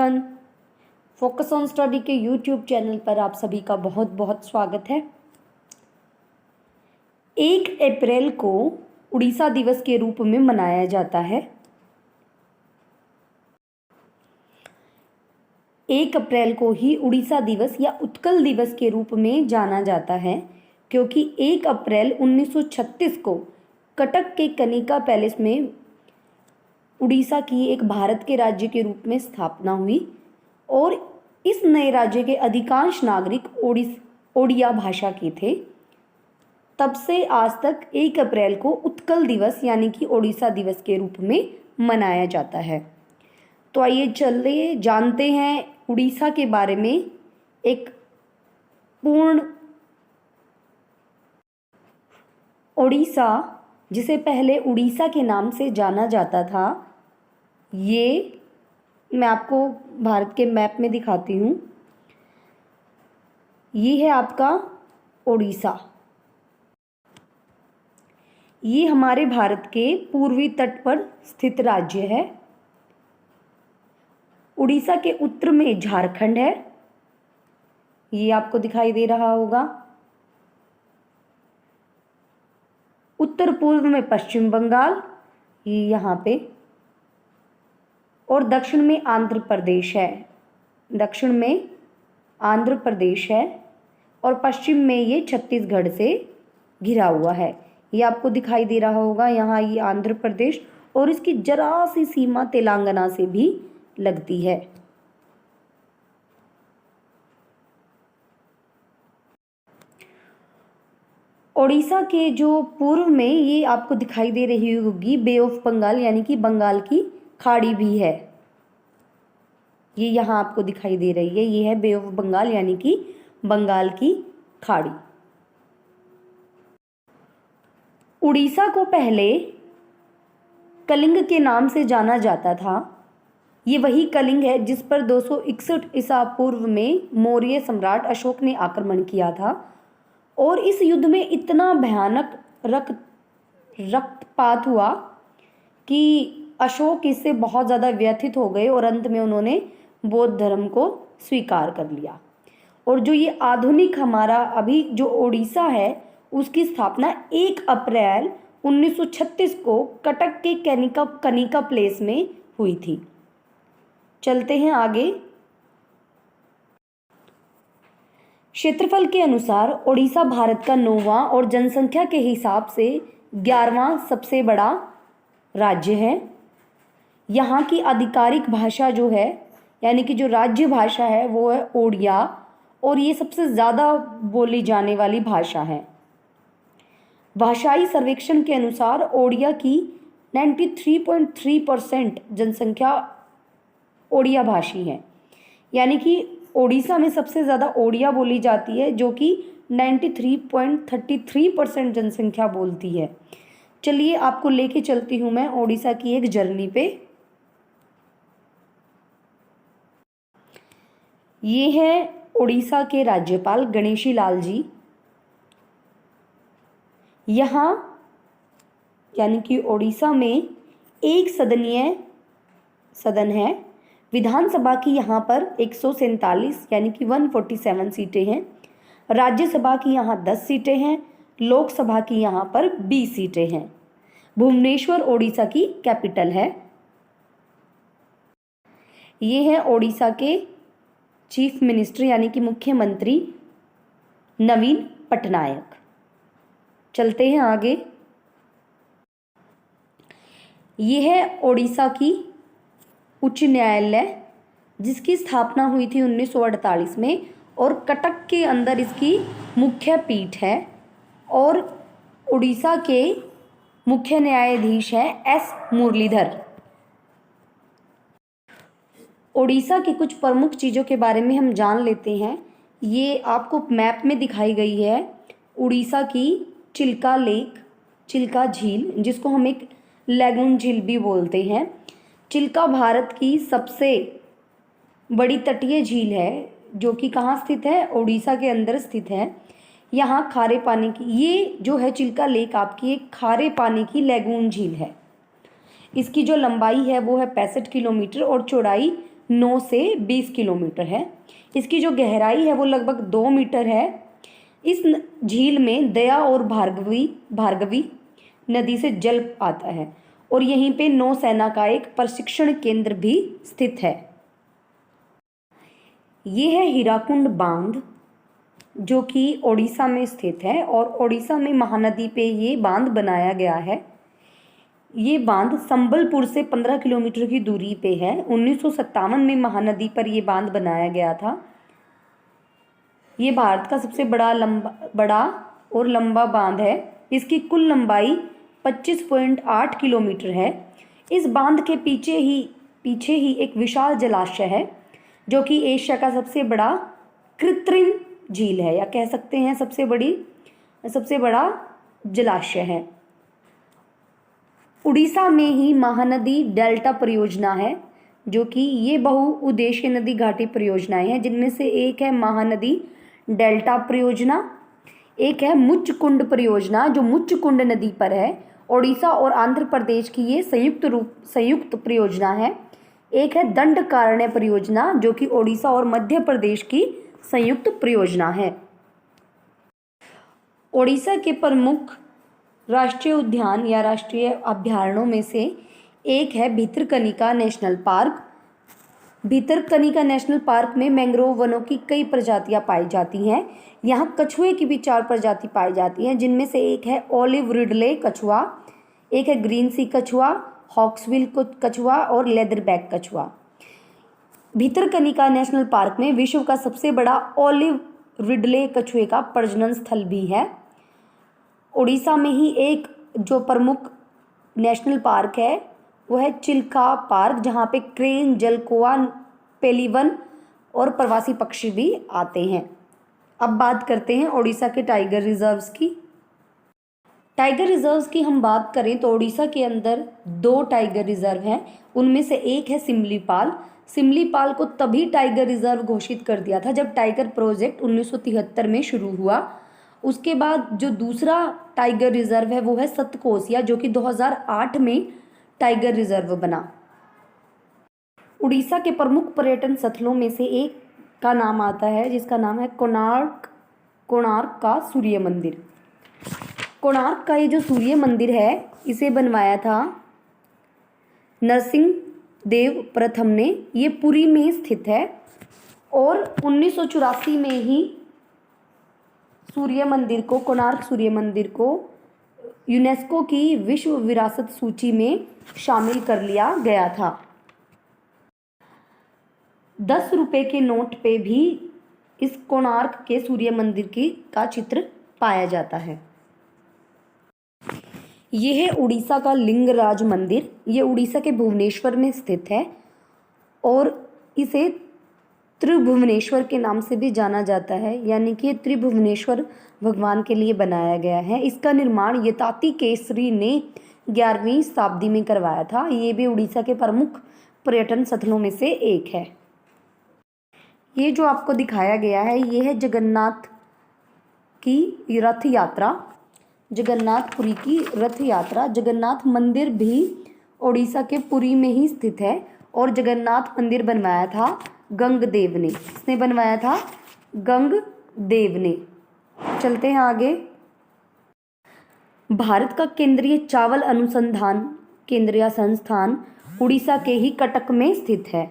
Everyone, focus on study के YouTube channel पर आप सभी का बहुत बहुत स्वागत है। 1 अप्रैल को उड़ीसा दिवस के रूप में मनाया जाता है। 1 अप्रैल को ही उड़ीसा दिवस या उत्कल दिवस के रूप में जाना जाता है, क्योंकि 1 अप्रैल 1936 को कटक के कनिका पैलेस में उड़ीसा की एक भारत के राज्य के रूप में स्थापना हुई और इस नए राज्य के अधिकांश नागरिक ओडिया भाषा के थे। तब से आज तक 1 अप्रैल को उत्कल दिवस यानी कि ओडिशा दिवस के रूप में मनाया जाता है। तो आइए चलिए जानते हैं उड़ीसा के बारे में एक पूर्ण। ओडिशा, जिसे पहले उड़ीसा के नाम से जाना जाता था, ये मैं आपको भारत के मैप में दिखाती हूँ। ये है आपका ओडिशा। ये हमारे भारत के पूर्वी तट पर स्थित राज्य है। उड़ीसा के उत्तर में झारखंड है, ये आपको दिखाई दे रहा होगा। उत्तर पूर्व में पश्चिम बंगाल, ये यहाँ पे, और दक्षिण में आंध्र प्रदेश है। दक्षिण में आंध्र प्रदेश है और पश्चिम में ये छत्तीसगढ़ से घिरा हुआ है। ये आपको दिखाई दे रहा होगा, यहाँ ये आंध्र प्रदेश और इसकी जरा सी सीमा तेलंगाना से भी लगती है। ओडिशा के जो पूर्व में ये आपको दिखाई दे रही होगी बे ऑफ बंगाल, यानी कि बंगाल की खाड़ी भी है। ये यहाँ आपको दिखाई दे रही है, ये है बे ऑफ बंगाल यानी कि बंगाल की खाड़ी। उड़ीसा को पहले कलिंग के नाम से जाना जाता था। ये वही कलिंग है जिस पर 261 ईसा पूर्व में मौर्य सम्राट अशोक ने आक्रमण किया था और इस युद्ध में इतना भयानक रक्तपात हुआ कि अशोक इससे बहुत ज़्यादा व्यथित हो गए और अंत में उन्होंने बौद्ध धर्म को स्वीकार कर लिया। और जो ये आधुनिक हमारा अभी जो ओडिशा है, उसकी स्थापना 1 अप्रैल 1936 को कटक के कनिका प्लेस में हुई थी। चलते हैं आगे। क्षेत्रफल के अनुसार ओडिशा भारत का 9वां और जनसंख्या के हिसाब से 11वां सबसे बड़ा राज्य है। यहाँ की आधिकारिक भाषा जो है, यानी कि जो राज्य भाषा है, वो है ओडिया और ये सबसे ज़्यादा बोली जाने वाली भाषा है। भाषाई सर्वेक्षण के अनुसार ओडिया की 93.3% जनसंख्या ओडिया भाषी है, यानी कि ओडिशा में सबसे ज़्यादा ओडिया बोली जाती है, जो कि 93.33% जनसंख्या बोलती है। चलिए आपको लेके चलती हूँ मैं ओडिशा की एक जर्नी पे। ये है ओडिशा के राज्यपाल गणेशी लाल जी। यहाँ यानी कि ओडिशा में एक सदनीय सदन है। विधानसभा की यहाँ पर 147 यानी कि 147 सीटें हैं। राज्यसभा की यहाँ 10 सीटें हैं। लोकसभा की यहाँ पर 20 सीटें हैं। भुवनेश्वर ओडिशा की कैपिटल है। ये है ओडिशा के चीफ मिनिस्टर यानी कि मुख्यमंत्री नवीन पटनायक। चलते हैं आगे। ये है ओडिशा की उच्च न्यायालय, जिसकी स्थापना हुई थी 1948 में और कटक के अंदर इसकी मुख्य पीठ है और उड़ीसा के मुख्य न्यायाधीश हैं एस मुरलीधर। ओडिशा की कुछ प्रमुख चीज़ों के बारे में हम जान लेते हैं। ये आपको मैप में दिखाई गई है उड़ीसा की चिल्का लेक, चिल्का झील, जिसको हम एक लैगून झील भी बोलते हैं। चिल्का भारत की सबसे बड़ी तटीय झील है, जो कि कहाँ स्थित है? ओडिशा के अंदर स्थित है। यहाँ खारे पानी की, ये जो है चिल्का लेक आपकी एक खारे पानी की लैगून झील है। इसकी जो लंबाई है वो है 65 किलोमीटर और चौड़ाई 9 से 20 किलोमीटर है। इसकी जो गहराई है वो लगभग 2 मीटर है। इस झील में दया और भार्गवी नदी से जल आता है और यहीं पे नौसेना का एक प्रशिक्षण केंद्र भी स्थित है। ये है हीराकुंड बांध, जो कि ओडिशा में स्थित है और ओडिशा में महानदी पे ये बांध बनाया गया है। ये बांध संबलपुर से 15 किलोमीटर की दूरी पे है। 1957 में महानदी पर ये बांध बनाया गया था। ये भारत का सबसे बड़ा और लंबा बांध है। इसकी कुल लंबाई 25.8 किलोमीटर है। इस बांध के पीछे ही एक विशाल जलाशय है, जो कि एशिया का सबसे बड़ा कृत्रिम झील है, या कह सकते हैं सबसे बड़ा जलाशय है। उड़ीसा में ही महानदी डेल्टा परियोजना है, जो कि ये बहुउद्देशीय नदी घाटी परियोजनाएं हैं, जिनमें से एक है महानदी डेल्टा परियोजना, एक है मुच्चकुंड परियोजना जो मुच्चकुंड नदी पर है। ओडिशा और आंध्र प्रदेश की ये संयुक्त परियोजना है। एक है दंडकारण्य परियोजना, जो कि ओडिशा और मध्य प्रदेश की संयुक्त परियोजना है। ओडिशा के प्रमुख राष्ट्रीय उद्यान या राष्ट्रीय अभयारण्यों में से एक है Bhitarkanika national park. Bhitarkanika national park में मैंग्रोव वनों की कई प्रजातियां पाई जाती हैं। यहाँ कछुए की भी 4 प्रजाति पाई जाती हैं, जिनमें से एक है ओलिव रिडले कछुआ, एक है ग्रीन सी कछुआ, हॉक्सविल कछुआ और लेदरबैक कछुआ। भितरकनिका नेशनल पार्क में विश्व का सबसे बड़ा ओलिव रिडले कछुए का प्रजनन स्थल भी है। उड़ीसा में ही एक जो प्रमुख नेशनल पार्क है वो है चिल्का पार्क, जहाँ पे क्रेन, जलकोआ, पेलिवन और प्रवासी पक्षी भी आते हैं। अब बात करते हैं उड़ीसा के टाइगर रिजर्व्स की। टाइगर रिजर्व्स की हम बात करें तो उड़ीसा के अंदर 2 टाइगर रिजर्व हैं। उनमें से एक है सिमलीपाल। सिमलीपाल को तभी टाइगर रिजर्व घोषित कर दिया था जब टाइगर प्रोजेक्ट 1973 में शुरू हुआ। उसके बाद जो दूसरा टाइगर रिजर्व है वो है सतकोसिया, जो कि 2008 में टाइगर रिजर्व बना। उड़ीसा के प्रमुख पर्यटन स्थलों में से एक का नाम आता है, जिसका नाम है कोणार्क का सूर्य मंदिर। कोणार्क का ये जो सूर्य मंदिर है इसे बनवाया था नरसिंह देव प्रथम ने। ये पुरी में स्थित है और 1984 में ही कोणार्क सूर्य मंदिर को यूनेस्को की विश्व विरासत सूची में शामिल कर लिया गया था। 10 रुपए के नोट पे भी इस कोणार्क के सूर्य मंदिर का चित्र पाया जाता है। ये है उड़ीसा का लिंगराज मंदिर। ये उड़ीसा के भुवनेश्वर में स्थित है और इसे त्रिभुवनेश्वर के नाम से भी जाना जाता है, यानी कि त्रिभुवनेश्वर भगवान के लिए बनाया गया है। इसका निर्माण यताति केसरी ने 11वीं शताब्दी में करवाया था। ये भी उड़ीसा के प्रमुख पर्यटन स्थलों में से एक है। ये जो आपको दिखाया गया है ये है जगन्नाथ की रथ यात्रा, जगन्नाथपुरी की रथ यात्रा। जगन्नाथ मंदिर भी उड़ीसा के पुरी में ही स्थित है और जगन्नाथ मंदिर बनवाया था गंगदेव ने। किसने बनवाया था? गंगदेव ने। चलते हैं आगे। भारत का केंद्रीय चावल अनुसंधान केंद्र या संस्थान उड़ीसा के ही कटक में स्थित है।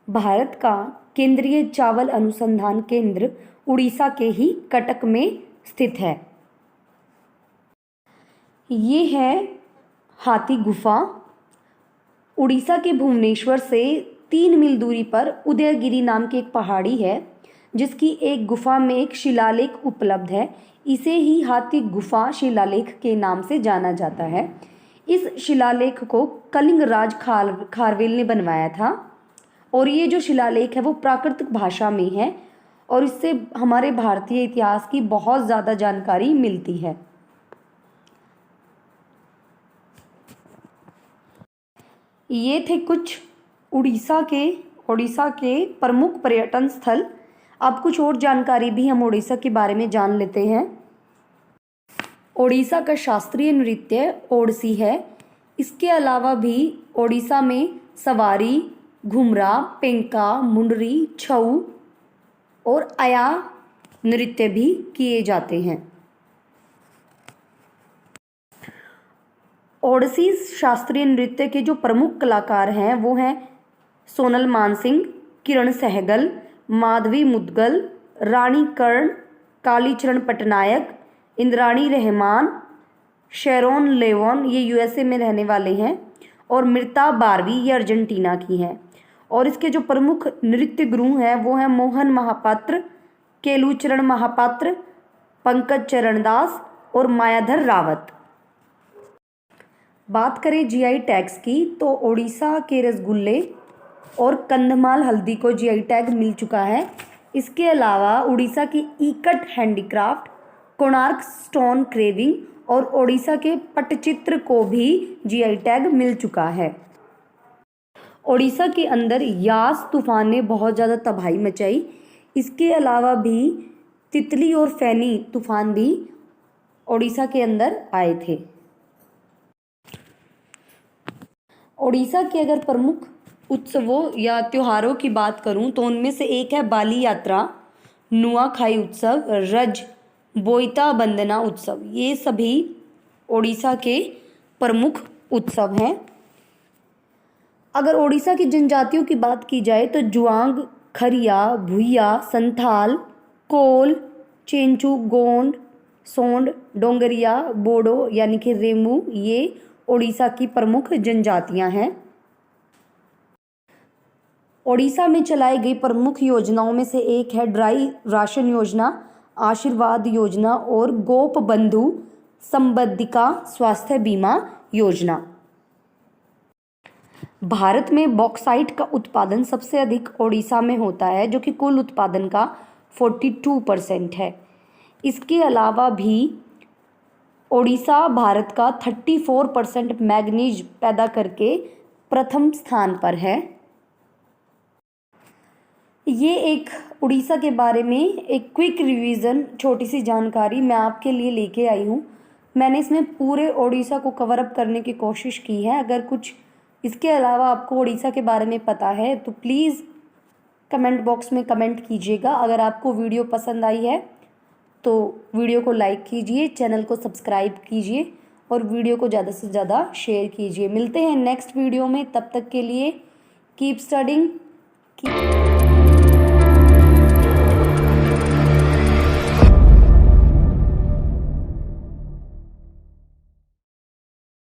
भारत का केंद्रीय चावल अनुसंधान केंद्र उड़ीसा के ही कटक में स्थित है। ये है हाथी गुफा। उड़ीसा के भुवनेश्वर से 3 मील दूरी पर उदयगिरी नाम की एक पहाड़ी है, जिसकी एक गुफा में एक शिलालेख उपलब्ध है। इसे ही हाथी गुफा शिलालेख के नाम से जाना जाता है। इस शिलालेख को कलिंग राज खारवेल ने बनवाया था और ये जो शिलालेख है वो प्राकृतिक भाषा में है और इससे हमारे भारतीय इतिहास की बहुत ज़्यादा जानकारी मिलती है। ये थे कुछ उड़ीसा के प्रमुख पर्यटन स्थल। अब कुछ और जानकारी भी हम उड़ीसा के बारे में जान लेते हैं। उड़ीसा का शास्त्रीय नृत्य ओडिसी है। इसके अलावा भी उड़ीसा में सवारी, घुमरा, पेंका, मुंडरी, छऊ और आया नृत्य भी किए जाते हैं। ओडिसी शास्त्रीय नृत्य के जो प्रमुख कलाकार हैं वो हैं सोनल मानसिंह, किरण सहगल, माधवी मुदगल, रानी कर्ण, कालीचरण पटनायक, इंद्राणी रहमान, शेरोन लेवोन, ये यूएसए में रहने वाले हैं, और मृता बारवी, ये अर्जेंटीना की हैं। और इसके जो प्रमुख नृत्य गुरु हैं वो हैं मोहन महापात्र, केलूचरण महापात्र, पंकज चरण दास और मायाधर रावत। बात करें जीआई टैग्स की तो ओडिशा के रसगुल्ले और कंधमाल हल्दी को जीआई टैग मिल चुका है। इसके अलावा उड़ीसा की ikat handicraft, Konark stone craving और ओडिशा के पट्टचित्र को भी जीआई टैग मिल चुका है। ओडिशा के अंदर यास तूफान ने बहुत ज़्यादा तबाही मचाई। इसके अलावा भी तितली और फैनी तूफान भी ओडिशा के अंदर आए थे। ओडिशा के अगर प्रमुख उत्सवों या त्योहारों की बात करूं तो उनमें से एक है बाली यात्रा, नुआखाई उत्सव, रज, बोईता बंदना उत्सव। ये सभी ओडिशा के प्रमुख उत्सव हैं। अगर ओडिशा की जनजातियों की बात की जाए तो जुआंग, खरिया, भुइया, संथाल, कोल, चेंचू, गोंड, सोंड, डोंगरिया, बोडो यानी कि रेमू, ये ओडिशा की प्रमुख जनजातियां हैं। ओडिशा में चलाई गई प्रमुख योजनाओं में से एक है ड्राई राशन योजना, आशीर्वाद योजना और गोप बंधु संबंधिका स्वास्थ्य बीमा योजना। भारत में बॉक्साइट का उत्पादन सबसे अधिक ओडिशा में होता है, जो कि कुल उत्पादन का 42% है। इसके अलावा भी ओडिशा भारत का 34% मैग्नीज पैदा करके प्रथम स्थान पर है। ये एक उड़ीसा के बारे में एक क्विक रिवीजन, छोटी सी जानकारी मैं आपके लिए लेके आई हूँ। मैंने इसमें पूरे ओडिशा को कवर अप करने की कोशिश की है। अगर कुछ इसके अलावा आपको ओडिशा के बारे में पता है तो प्लीज़ कमेंट बॉक्स में कमेंट कीजिएगा। अगर आपको वीडियो पसंद आई है तो वीडियो को लाइक कीजिए, चैनल को सब्सक्राइब कीजिए और वीडियो को ज़्यादा से ज़्यादा शेयर कीजिए। मिलते हैं नेक्स्ट वीडियो में, तब तक के लिए कीप स्टडिंग।